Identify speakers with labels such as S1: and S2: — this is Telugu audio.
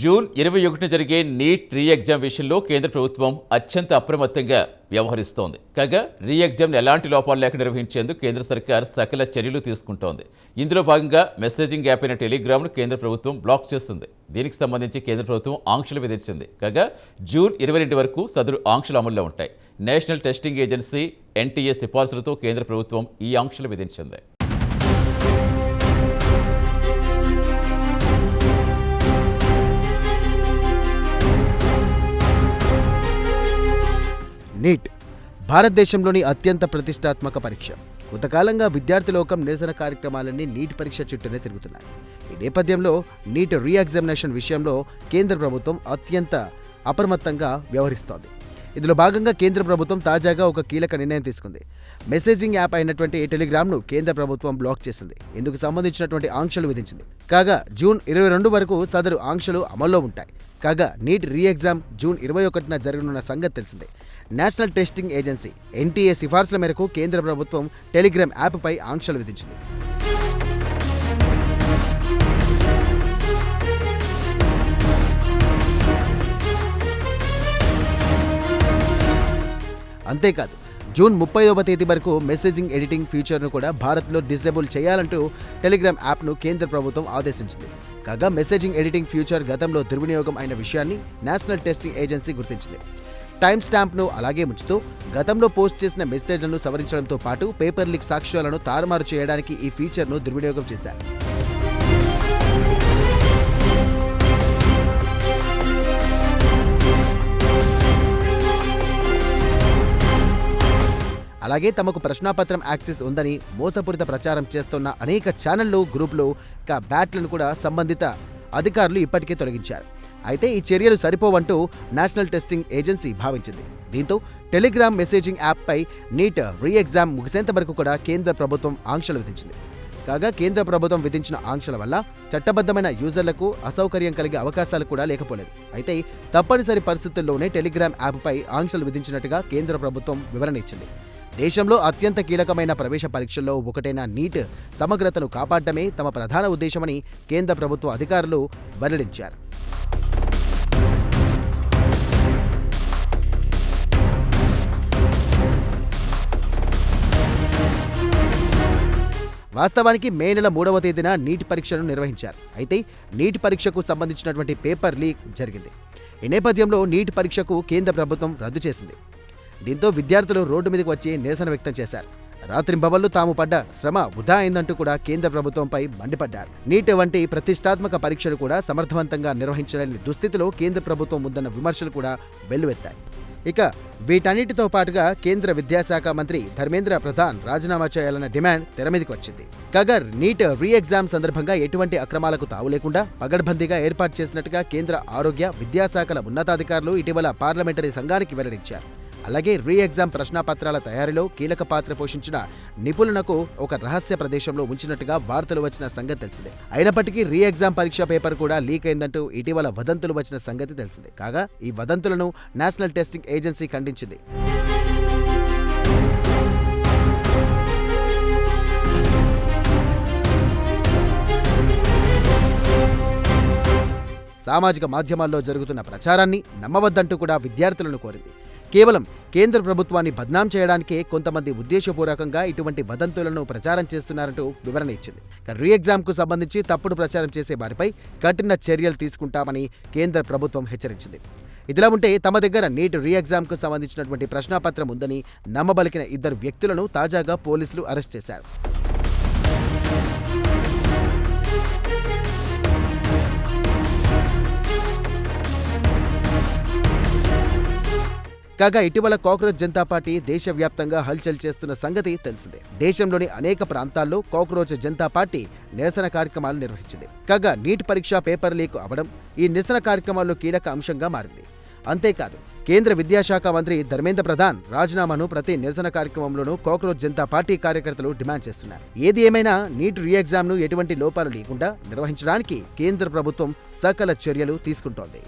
S1: జూన్ 21న జరిగే నీట్ రీ ఎగ్జామ్ విషయంలో కేంద్ర ప్రభుత్వం అత్యంత అప్రమత్తంగా వ్యవహరిస్తోంది. కాగా రీ ఎగ్జామ్ను ఎలాంటి లోపాలు లేకుండా నిర్వహించేందుకు కేంద్ర సర్కార్ సకల చర్యలు తీసుకుంటోంది. ఇందులో భాగంగా మెసేజింగ్ యాప్ అయిన టెలిగ్రామ్ను కేంద్ర ప్రభుత్వం బ్లాక్ చేస్తుంది. దీనికి సంబంధించి కేంద్ర ప్రభుత్వం ఆంక్షలు విధించింది. కాగా జూన్ 22 వరకు సదరు ఆంక్షలు అమల్లో ఉంటాయి. నేషనల్ టెస్టింగ్ ఏజెన్సీ ఎన్టీఏ సిఫార్సులతో కేంద్ర ప్రభుత్వం ఈ ఆంక్షలు విధించింది.
S2: నీట్ భారతదేశంలోని అత్యంత ప్రతిష్టాత్మక పరీక్ష. కొంతకాలంగా విద్యార్థి లోకం నిరసన కార్యక్రమాలన్నీ నీట్ పరీక్ష చుట్టూనే తిరుగుతున్నాయి. ఈ నేపథ్యంలో నీట్ రీ ఎగ్జామినేషన్ విషయంలో కేంద్ర ప్రభుత్వం అత్యంత అప్రమత్తంగా వ్యవహరిస్తోంది. ఇందులో భాగంగా కేంద్ర ప్రభుత్వం తాజాగా ఒక కీలక నిర్ణయం తీసుకుంది. మెసేజింగ్ యాప్ అయినటువంటి టెలిగ్రామ్ను కేంద్ర ప్రభుత్వం బ్లాక్ చేసింది. ఇందుకు సంబంధించినటువంటి ఆంక్షలు విధించింది. కాగా జూన్ 22 వరకు సదరు ఆంక్షలు అమల్లో ఉంటాయి. కాగా నీట్ రీ ఎగ్జామ్ జూన్ 21న జరగనున్న సంగతి తెలిసిందే. నేషనల్ టెస్టింగ్ ఏజెన్సీ ఎన్టీఏ సిఫార్సుల మేరకు కేంద్ర ప్రభుత్వం టెలిగ్రామ్ యాప్పై ఆంక్షలు విధించింది. అంతేకాదు జూన్ 30వ తేదీ వరకు మెసేజింగ్ ఎడిటింగ్ ఫీచర్ను కూడా భారత్లో డిసేబుల్ చేయాలంటూ టెలిగ్రామ్ యాప్ను కేంద్ర ప్రభుత్వం ఆదేశించింది. కాగా మెసేజింగ్ ఎడిటింగ్ ఫీచర్ గతంలో దుర్వినియోగం అయిన విషయాన్ని నేషనల్ టెస్టింగ్ ఏజెన్సీ గుర్తించింది. టైమ్ స్టాంప్ను అలాగే ఉంచుతూ గతంలో పోస్ట్ చేసిన మెసేజ్లను సవరించడంతో పాటు పేపర్ లీక్ సాక్ష్యాలను తారుమారు చేయడానికి ఈ ఫీచర్ను దుర్వినియోగం చేశారు. అలాగే తమకు ప్రశ్నాపత్రం యాక్సెస్ ఉందని మోసపూరిత ప్రచారం చేస్తున్న అనేక ఛానళ్లు, గ్రూపులు, బ్యాట్లను కూడా సంబంధిత అధికారులు ఇప్పటికే తొలగించారు. అయితే ఈ చర్యలు సరిపోవంటూ నేషనల్ టెస్టింగ్ ఏజెన్సీ భావించింది. దీంతో టెలిగ్రామ్ మెసేజింగ్ యాప్పై నీట్ రీ ఎగ్జామ్ ముగిసేంత వరకు కూడా కేంద్ర ప్రభుత్వం ఆంక్షలు విధించింది. కాగా కేంద్ర ప్రభుత్వం విధించిన ఆంక్షల వల్ల చట్టబద్ధమైన యూజర్లకు అసౌకర్యం కలిగే అవకాశాలు కూడా లేకపోలేదు. అయితే తప్పనిసరి పరిస్థితుల్లోనే టెలిగ్రామ్ యాప్పై ఆంక్షలు విధించినట్టుగా కేంద్ర ప్రభుత్వం వివరణ ఇచ్చింది. దేశంలో అత్యంత కీలకమైన ప్రవేశ పరీక్షల్లో ఒకటైన నీట్ సమగ్రతను కాపాడటమే తమ ప్రధాన ఉద్దేశమని కేంద్ర ప్రభుత్వ అధికారులు వెల్లడించారు. వాస్తవానికి మే నెల 3వ తేదీన నీట్ పరీక్షను నిర్వహించారు. అయితే నీట్ పరీక్షకు సంబంధించినటువంటి పేపర్ లీక్ జరిగింది. ఈ నేపథ్యంలో నీట్ పరీక్షకు కేంద్ర ప్రభుత్వం రద్దు చేసింది. దీంతో విద్యార్థులు రోడ్డు మీదకి వచ్చి నిరసన వ్యక్తం చేశారు. రాత్రింబవళ్లు తాము పడ్డ శ్రమ వృధా అయిందంటూ కూడా కేంద్ర ప్రభుత్వంపై మండిపడ్డారు. నీట్ వంటి ప్రతిష్టాత్మక పరీక్షలు కూడా సమర్థవంతంగా నిర్వహించలేని దుస్థితిలో కేంద్ర ప్రభుత్వం ఉందన్న విమర్శలు కూడా వెల్లువెత్తాయి. ఇక వీటన్నిటితో పాటుగా కేంద్ర విద్యాశాఖ మంత్రి ధర్మేంద్ర ప్రధాన్ రాజీనామా చేయాలన్న డిమాండ్ తెరమీదికి వచ్చింది. కాగా నీట్ రీ ఎగ్జామ్ సందర్భంగా ఎటువంటి అక్రమాలకు తావు లేకుండా పగడ్బందీగా ఏర్పాటు చేసినట్టుగా కేంద్ర ఆరోగ్య విద్యాశాఖల ఉన్నతాధికారులు ఇటీవల పార్లమెంటరీ సంఘానికి వెల్లడించారు. అలాగే రీ ఎగ్జామ్ ప్రశ్నాపత్రాల తయారీలో కీలక పాత్ర పోషించిన నిపుణులకు ఒక రహస్య ప్రదేశంలో ఉంచినట్టుగా వార్తలు వచ్చిన సంగతి తెలిసిందే. అయినప్పటికీ రీ ఎగ్జామ్ పరీక్ష పేపర్ కూడా లీక్ అయిందంటూ ఇటీవల వదంతులు వచ్చిన సంగతి తెలిసిందే. కాగా ఈ వదంతులను నేషనల్ టెస్టింగ్ ఏజెన్సీ ఖండించింది. సామాజిక మాధ్యమాల్లో జరుగుతున్న ప్రచారాన్ని నమ్మవద్దంటూ కూడా విద్యార్థులను కోరింది. కేవలం కేంద్ర ప్రభుత్వాన్ని బద్నాం చేయడానికే కొంతమంది ఉద్దేశపూర్వకంగా ఇటువంటి వదంతులను ప్రచారం చేస్తున్నారంటూ వివరణ ఇచ్చింది. రీ ఎగ్జామ్కు సంబంధించి తప్పుడు ప్రచారం చేసే వారిపై కఠిన చర్యలు తీసుకుంటామని కేంద్ర ప్రభుత్వం హెచ్చరించింది. ఇదిలా ఉంటే తమ దగ్గర నీట్ రీ ఎగ్జామ్కు సంబంధించినటువంటి ప్రశ్నాపత్రం ఉందని నమ్మబలికిన 2 వ్యక్తులను తాజాగా పోలీసులు అరెస్ట్ చేశారు. కాగా ఇటీవల కాక్రోచ్ జనతా పార్టీ దేశవ్యాప్తంగా హల్చల్ చేస్తున్న సంగతి తెలిసిందే. దేశంలోని అనేక ప్రాంతాల్లో కాక్రోచ్ జనతా పార్టీ నిరసన కార్యక్రమాలు నిర్వహించింది. కాగా నీట్ పరీక్ష పేపర్ లీక్ అవడం ఈ నిరసన కార్యక్రమాల్లో కీలక అంశంగా మారింది. అంతేకాదు కేంద్ర విద్యాశాఖ మంత్రి ధర్మేంద్ర ప్రధాన్ రాజీనామాను ప్రతి నిరసన కార్యక్రమంలోనూ కాక్రోచ్ జనతా పార్టీ కార్యకర్తలు డిమాండ్ చేస్తున్నారు. ఏది ఏమైనా నీట్ రీ ఎగ్జామ్ను ఎటువంటి లోపాలు లేకుండా నిర్వహించడానికి కేంద్ర ప్రభుత్వం సకల చర్యలు తీసుకుంటోంది.